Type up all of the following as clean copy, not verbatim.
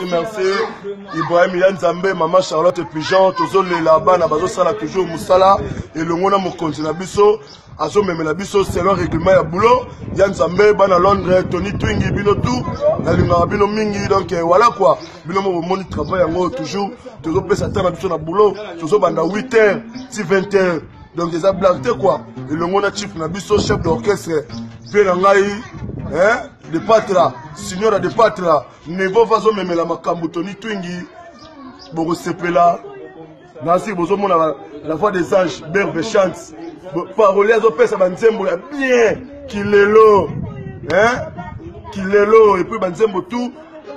merci. Ibrahim Yanzambe, maman Charlotte Pigeon, toujours les là-bas, na sala toujours Moussala, et le monde mon continent biso, azo même la biso, c'est leur règlement ya boulot. Yanzambe, bana Londres, Tony Twingi, bino tout, na linga bino mingi, donc voilà quoi. Bino mo moni travail yango toujours pesa tana biso na boulot, toujours banda 8h, 20h. Donc des blagues quoi. Et le monde chief na biso, chef d'orchestre, bien ngai, hein, de patra, signora de patra, Nevo vazo memela makambo Tony Twingi, Bogo Sepela, Nancy bozo mona la voix des anges, Berbe chante, parolier azo pesa banzembo ya bien, Kilelo, hein, Kilelo, et puis banzembo tout,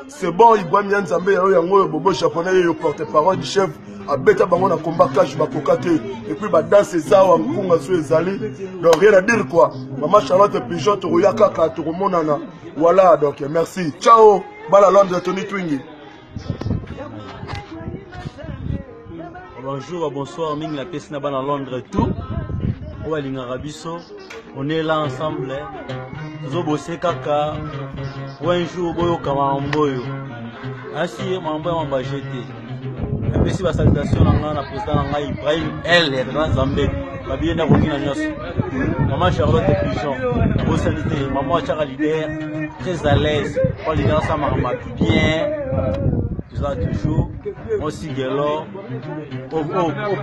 c'est bon, Ibrahim Yanzambe, yango bobo japonais, yo porte-parole du chef, a beta bango na combat cash bakokate, et puis ba danse zawa mkunga so ezali, donc rien à dire quoi. Maman Charlotte Pigeon, Toroya Kaka, Toromonana, voilà, donc merci, ciao. Bala Londres, Tony Twingi. Bonjour, bonsoir, Ming la pièce n'a-ba dans Londres tout. On est là ensemble. Nous bossé kaka. Un jour, boyo kama mboyo. Ainsi, mambo m'a jeté. Merci la salutation à la présidente Ibrahim L. et Grand Zambé. Ma bien n'a aucune agence. Maman Charlotte Pigeon. Beau salité. Maman Chara leader. Très à l'aise. Pas leader, ça m'a bien. Ça toujours. Aussi Gelo. Au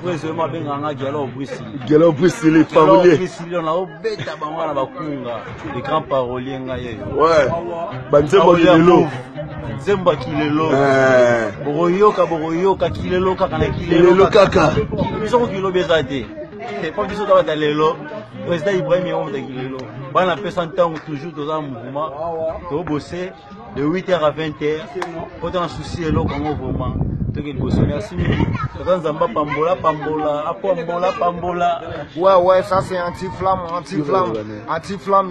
président, ben nganga Gelo Bruxelles. Gelo Bruxelles, parolier. Bruxelles, on a obéta bango na bakunga. Les grands paroliers ngaye. Ouais. Banzembo Kilelo. Zemba Kilelo. Boroyoka Kilelo kaka na Kilelo kaka. Biso kilo bezate. Pas biso dans lelo. Président Ibrahim Yom de Kilelo. Bana pesa ntango toujours dans un mouvement. To bosser de 8h à 20h. Quand on a souci elo comme mouvement. Merci. Ouais, ça c'est anti-flamme,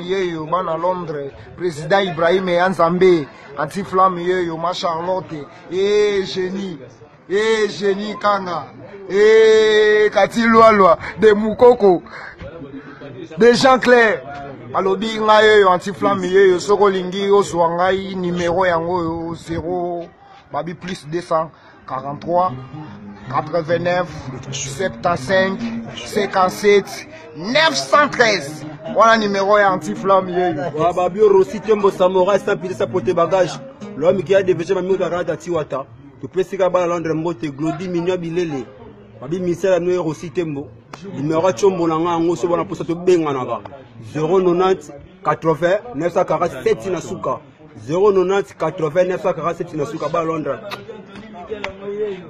yo, man à Londres, président Ibrahim Yanzambe, anti-flamme, yo, ma Charlotte, génie, Kanga, Kati Loa, de Moukoko, de Jean Clair, alobi ngayo, anti-flamme, yo, Sokolingi, Oswangai, numéro yango, 0, babi plus 243 89 75 57 913. Voilà numéro anti-flamme. Babio Rossi Tembo Samouraï sans pitié sa pote bagage. L'homme qui a développé ma mère à Tiwata. Tu peux essayer à Londres Mote Glody Mignon Bilele. Babi Michel à Noé Rossi Tembo. Numéro Chombo Nanga Ango Sobana pour cette Benganaba. 090 80 947 Nasuka. 090 80 947 Nasuka à Londres.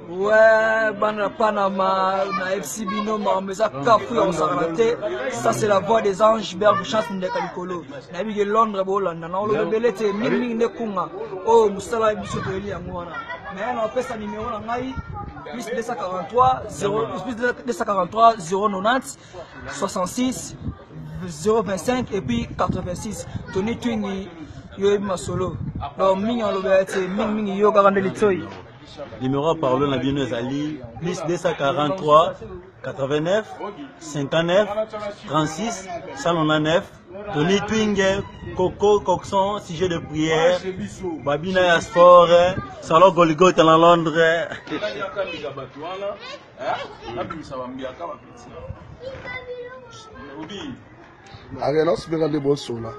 Ouais, Bana Panama, na FC Binoma, mais ça cafou on s'en raté. Ça c'est la voix des anges, berbe chance de Calicolo. Na bi Londres bolanda, na lo belete mimi ne kunga. Oh, musala biso to eli angwana. Mais on appelle ça numéro na ngai plus 243 090 66 025 et puis 86. Tony Twingi yo ma solo. Donc mingi on lo belete mingi yo garande litoi. Numéro parlé na bien Ali plus 243 89 59 36 199. Tony Twinge Coco Coxon sujet de prière Babina Yasport Salon Golgotha à Londres. Allez, non, c'est bien de bon son là.